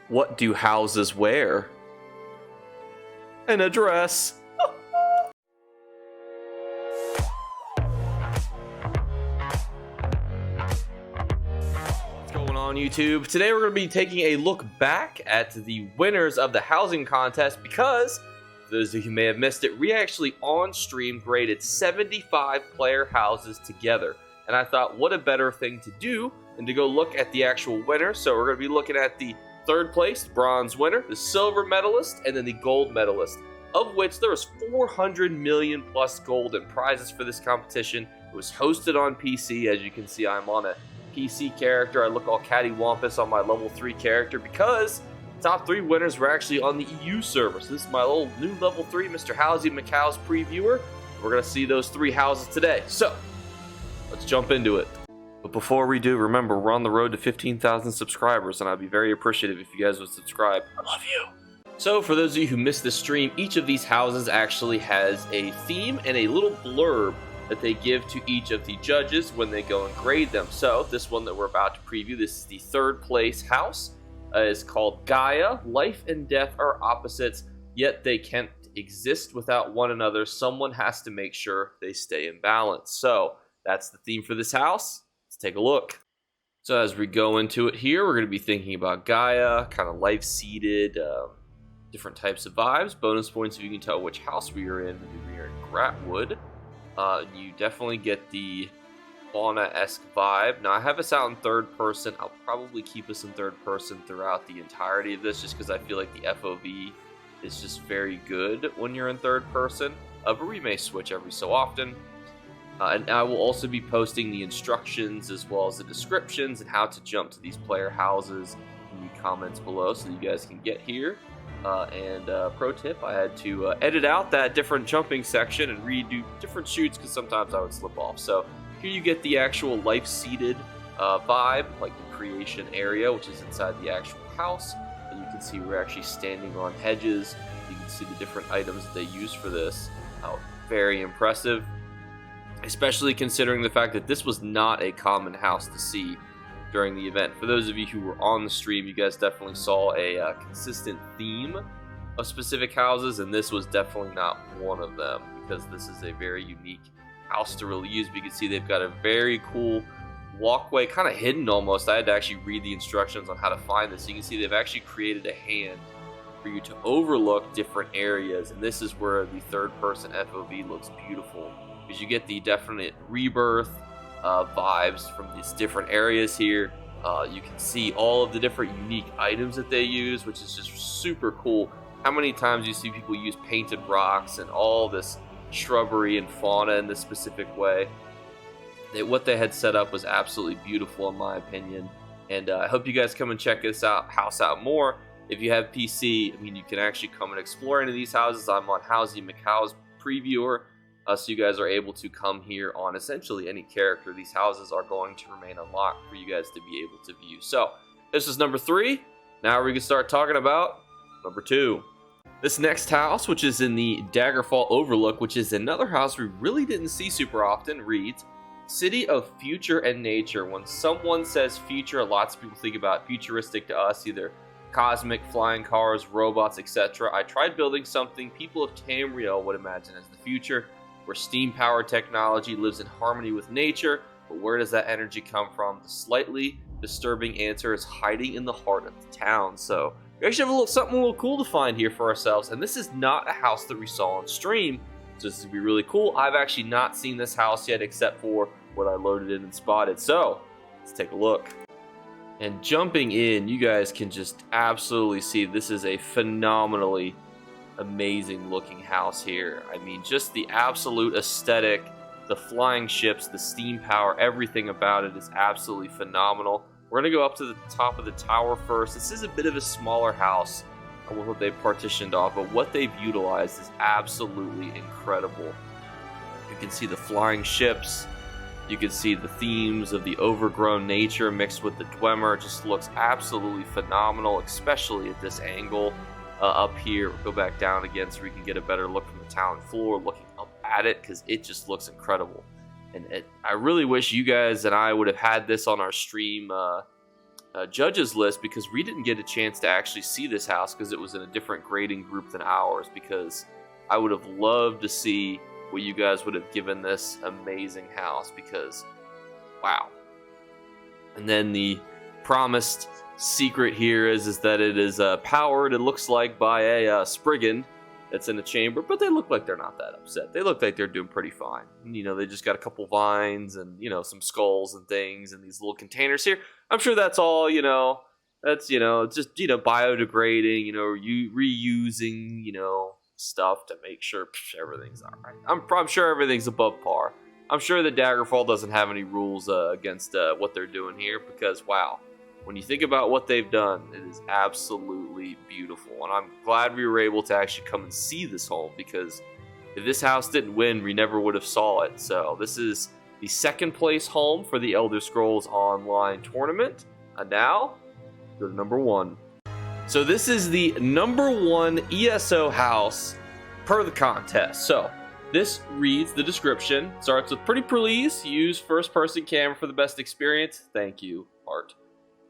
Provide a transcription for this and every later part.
What do houses wear? An address. What's going on, YouTube? Today we're going to be taking a look back at the winners of the housing contest because, for those of you who may have missed it, we actually on stream graded 75 player houses together. And I thought, what a better thing to do than to go look at the actual winner. So we're going to be looking at the third place, the bronze winner, the silver medalist, and then the gold medalist, of which there was 400 million plus gold in prizes for this competition. It was hosted on PC. As you can see, I'm on a PC character. I look all cattywampus on my level 3 character because the top 3 winners were actually on the EU server. So this is my little new level 3 Mr. Housey Macau's previewer. We're going to see those 3 houses today. So let's jump into it. But before we do, remember, we're on the road to 15,000 subscribers, and I'd be very appreciative if you guys would subscribe. I love you. So for those of you who missed the stream, each of these houses actually has a theme and a little blurb that they give to each of the judges when they go and grade them. So this one that we're about to preview, this is the third place house. It's called Gaia. Life and death are opposites, yet they can't exist without one another. Someone has to make sure they stay in balance. So that's the theme for this house. Let's take a look. So as we go into it here, we're going to be thinking about Gaia, kind of life-seeded, different types of vibes. Bonus points if you can tell which house we are in. We are in Gratwood. You definitely get the fauna-esque vibe. Now I have us out in third person. I'll probably keep us in third person throughout the entirety of this just because I feel like the FOV is just very good when you're in third person. But we may switch every so often. And I will also be posting the instructions as well as the descriptions and how to jump to these player houses in the comments below so you guys can get here. Pro tip, I had to edit out that different jumping section and redo different shoots because sometimes I would slip off. So here you get the actual life-seeded vibe, like the creation area, which is inside the actual house. And you can see we're actually standing on hedges. You can see the different items that they use for this. Very impressive. Especially considering the fact that this was not a common house to see during the event. For those of you who were on the stream, you guys definitely saw a consistent theme of specific houses, and this was definitely not one of them because this is a very unique house to really use. But you can see they've got a very cool walkway, kind of hidden almost. I had to actually read the instructions on how to find this. You can see they've actually created a hand for you to overlook different areas, and this is where the third person FOV looks beautiful. Because you get the definite rebirth vibes from these different areas here. You can see all of the different unique items that they use, which is just super cool. How many times you see people use painted rocks and all this shrubbery and fauna in this specific way. What they had set up was absolutely beautiful in my opinion. And I hope you guys come and check this house out more. If you have PC, I mean, you can actually come and explore any of these houses. I'm on Housey Macau's previewer. So you guys are able to come here on essentially any character. These houses are going to remain unlocked for you guys to be able to view. So this is number 3. Now we can start talking about number 2. This next house, which is in the Daggerfall Overlook, which is another house we really didn't see super often, reads City of Future and Nature. When someone says future, lots of people think about futuristic to us, either cosmic, flying cars, robots, etc. I tried building something people of Tamriels would imagine as the future, where steam-powered technology lives in harmony with nature, but where does that energy come from? The slightly disturbing answer is hiding in the heart of the town. So we actually have something a little cool to find here for ourselves, and this is not a house that we saw on stream, so this is going to be really cool. I've actually not seen this house yet except for what I loaded in and spotted, so let's take a look. And jumping in, you guys can just absolutely see this is a phenomenally amazing looking house here. I mean, just the absolute aesthetic, the flying ships, the steam power, everything about it is absolutely phenomenal. We're gonna go up to the top of the tower first. This is a bit of a smaller house with what they've partitioned off, but what they've utilized is absolutely incredible. You can see the flying ships, you can see the themes of the overgrown nature mixed with the Dwemer. It just looks absolutely phenomenal, especially at this angle. Up here, go back down again so we can get a better look from the town floor, looking up at it, because it just looks incredible. And I really wish you guys and I would have had this on our stream judges list, because we didn't get a chance to actually see this house because it was in a different grading group than ours, because I would have loved to see what you guys would have given this amazing house, because wow. And then the promised secret here is that it is powered, it looks like, by a Spriggan that's in a chamber, but they look like they're not that upset. They look like they're doing pretty fine. You know, they just got a couple vines and, you know, some skulls and things and these little containers here. I'm sure that's all, you know, that's, you know, just, you know, biodegrading, you know, reusing, you know, stuff to make sure everything's all right. I'm sure everything's above par. I'm sure that Daggerfall doesn't have any rules against what they're doing here, because, wow, when you think about what they've done, it is absolutely beautiful. And I'm glad we were able to actually come and see this home, because if this house didn't win, we never would have saw it. So this is the second place home for the Elder Scrolls Online tournament. And now, go to number 1. So this is the number 1 ESO house per the contest. So this reads the description. Starts with pretty please. Use first-person camera for the best experience. Thank you, Art.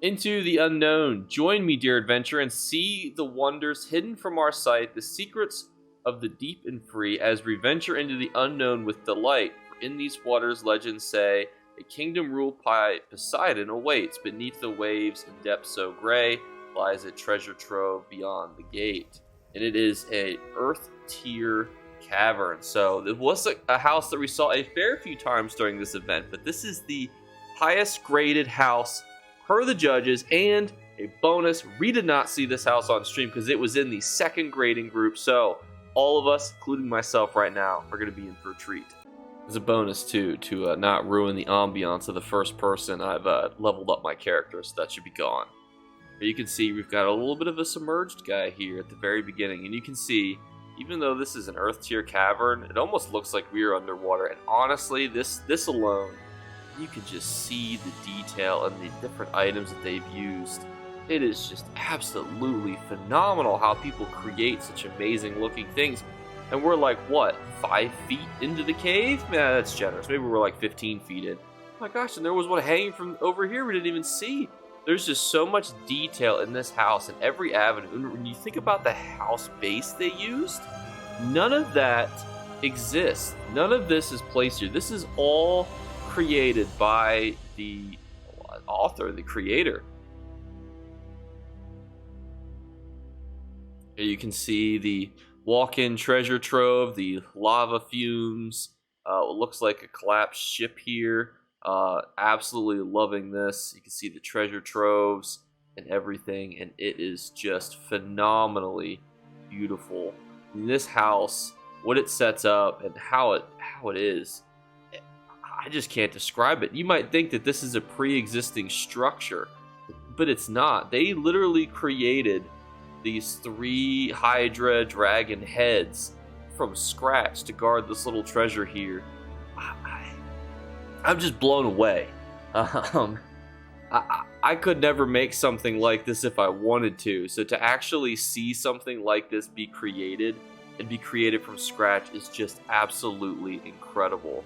Into the unknown. Join me, dear adventurer, and see the wonders hidden from our sight, the secrets of the deep and free, as we venture into the unknown with delight. For in these waters, legends say, a kingdom ruled by Poseidon awaits. Beneath the waves in depths so gray lies a treasure trove beyond the gate. And it is a earth tier cavern. So it was a house that we saw a fair few times during this event, but this is the highest graded house per the judges, and a bonus, we did not see this house on stream because it was in the second grading group, so all of us, including myself right now, are going to be in for a treat. As a bonus too, to not ruin the ambiance of the first person, I've leveled up my character, so that should be gone. But you can see we've got a little bit of a submerged guy here at the very beginning, and you can see, even though this is an earth tier cavern, it almost looks like we are underwater, and honestly, this alone, you can just see the detail and the different items that they've used. It is just absolutely phenomenal how people create such amazing looking things. And we're like, what, 5 feet into the cave? Man, that's generous. Maybe we're like 15 feet in. Oh my gosh, and there was one hanging from over here we didn't even see. There's just so much detail in this house and every avenue. And when you think about the house base they used, none of that exists. None of this is placed here. This is all created by the author, the creator. Here you can see the walk-in treasure trove, the lava fumes, what looks like a collapsed ship here. Absolutely loving this. You can see the treasure troves and everything, and it is just phenomenally beautiful. And this house, what it sets up and how it is, I just can't describe it. You might think that this is a pre-existing structure, but it's not. They literally created these 3 Hydra dragon heads from scratch to guard this little treasure here. I'm just blown away. I could never make something like this if I wanted to. So to actually see something like this be created and be created from scratch is just absolutely incredible.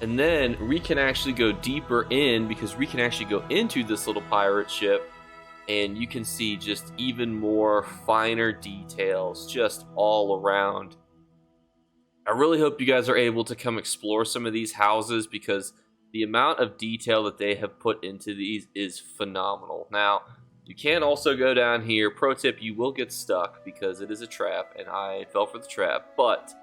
And then we can actually go deeper in, because we can actually go into this little pirate ship, and you can see just even more finer details just all around. I really hope you guys are able to come explore some of these houses, because the amount of detail that they have put into these is phenomenal. Now, you can also go down here. Pro tip, you will get stuck because it is a trap, and I fell for the trap, but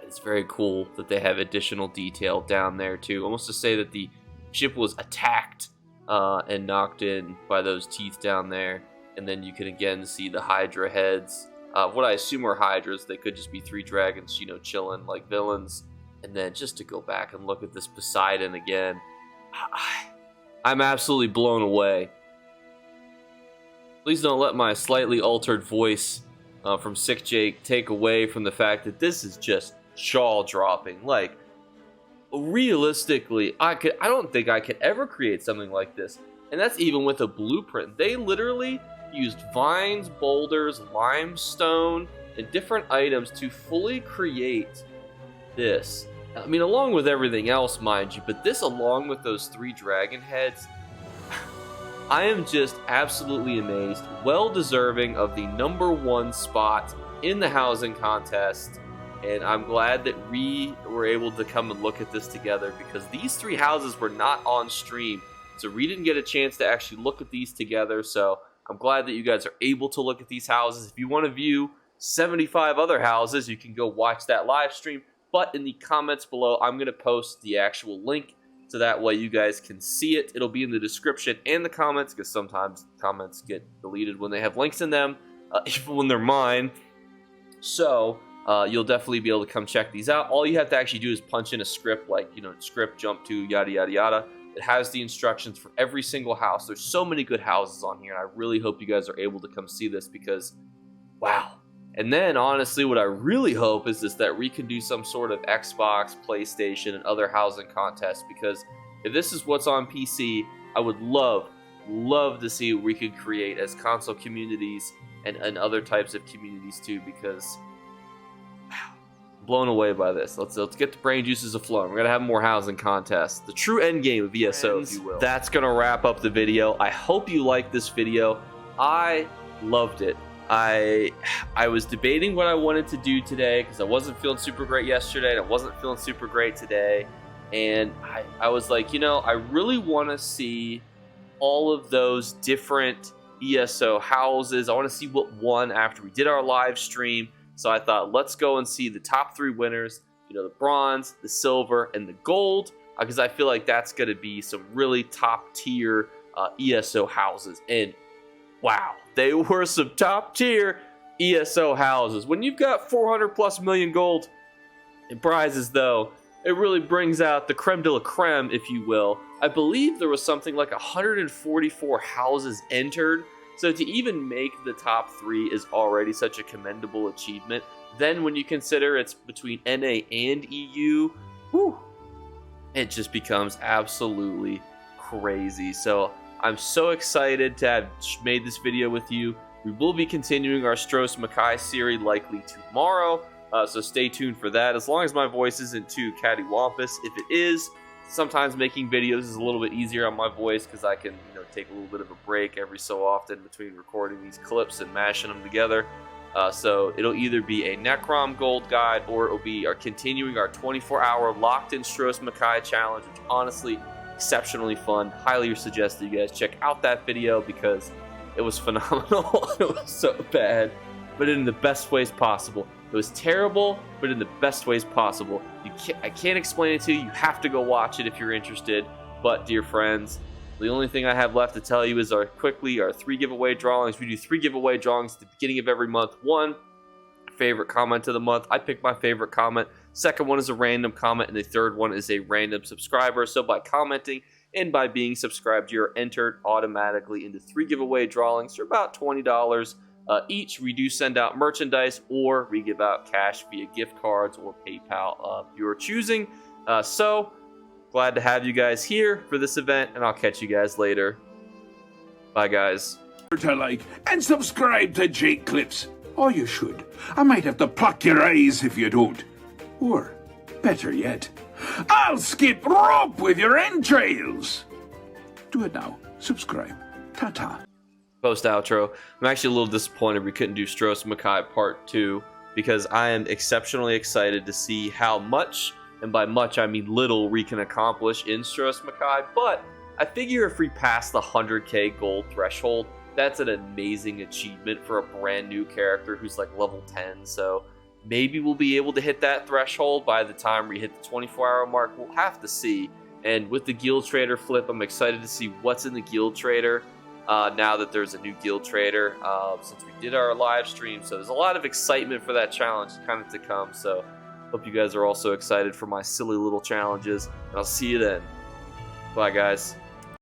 it's very cool that they have additional detail down there too, almost to say that the ship was attacked and knocked in by those teeth down there. And then you can again see the Hydra heads, what I assume are Hydras. They could just be 3 dragons, you know, chilling like villains. And then just to go back and look at this Poseidon again, I'm absolutely blown away. Please don't let my slightly altered voice from Sick Jake take away from the fact that this is just jaw-dropping. Like, realistically, I don't think I could ever create something like this, and that's even with a blueprint. They literally used vines, boulders, limestone, and different items to fully create this. I mean, along with everything else, mind you, but this along with those 3 dragon heads, I am just absolutely amazed. Well deserving of the #1 spot in the housing contest. And I'm glad that we were able to come and look at this together, because these 3 houses were not on stream. So we didn't get a chance to actually look at these together. So I'm glad that you guys are able to look at these houses. If you want to view 75 other houses, you can go watch that live stream. But in the comments below, I'm going to post the actual link, so that way you guys can see it. It'll be in the description and the comments, because sometimes comments get deleted when they have links in them, even when they're mine. So you'll definitely be able to come check these out. All you have to actually do is punch in a script, like, script jump to yada yada yada. It has the instructions for every single house. There's so many good houses on here, and I really hope you guys are able to come see this, because wow. And then honestly, what I really hope is that we can do some sort of Xbox, PlayStation, and other housing contests, because if this is what's on PC, I would love to see what we could create as console communities and other types of communities too, because wow, I'm blown away by this. Let's get the brain juices aflowing. We're gonna have more housing contests, the true end game of ESO, if you will. That's gonna wrap up the video. I hope you liked this video. I loved it. I was debating what I wanted to do today, because I wasn't feeling super great yesterday and I wasn't feeling super great today, and I was like, I really want to see all of those different ESO houses. I want to see what won after we did our live stream. So I thought, let's go and see the top 3 winners, the bronze, the silver, and the gold, because I feel like that's going to be some really top tier ESO houses. And wow, they were some top tier ESO houses. When you've got 400+ million gold in prizes, though, it really brings out the creme de la creme, if you will. I believe there was something like 144 houses entered. So to even make the top 3 is already such a commendable achievement. Then when you consider it's between NA and EU, whew, it just becomes absolutely crazy. So I'm so excited to have made this video with you. We will be continuing our Stros Mackay series likely tomorrow, so stay tuned for that, as long as my voice isn't too cattywampus. If it is, sometimes making videos is a little bit easier on my voice, because I can take a little bit of a break every so often between recording these clips and mashing them together. So it'll either be a Necrom Gold guide, or it'll be continuing our 24-hour locked-in Stros Mackay challenge, which honestly exceptionally fun. Highly suggest that you guys check out that video, because it was phenomenal. It was so bad, but in the best ways possible. It was terrible, but in the best ways possible. I can't explain it to you. You have to go watch it if you're interested. But dear friends, the only thing I have left to tell you is our 3 giveaway drawings. We do 3 giveaway drawings at the beginning of every month. One, favorite comment of the month. I pick my favorite comment. Second one is a random comment, and the third one is a random subscriber. So by commenting and by being subscribed, you're entered automatically into 3 giveaway drawings for about $20 each. We do send out merchandise, or we give out cash via gift cards or PayPal of your choosing. So glad to have you guys here for this event, and I'll catch you guys later. Bye, guys. To like and subscribe to Jake Clips. Or you should. I might have to pluck your eyes if you don't. Or, better yet, I'll skip rope with your entrails. Do it now. Subscribe. Ta-ta. Post outro. I'm actually a little disappointed we couldn't do Stros Mackay Part 2, because I am exceptionally excited to see how much, and by much I mean little, we can accomplish in Stros Mackay. But I figure if we pass the 100k gold threshold, that's an amazing achievement for a brand new character who's like level 10. So maybe we'll be able to hit that threshold by the time we hit the 24-hour mark. We'll have to see. And with the Guild Trader flip, I'm excited to see what's in the Guild Trader now that there's a new Guild Trader since we did our live stream. So there's a lot of excitement for that challenge kind of to come. So hope you guys are also excited for my silly little challenges. And I'll see you then. Bye, guys.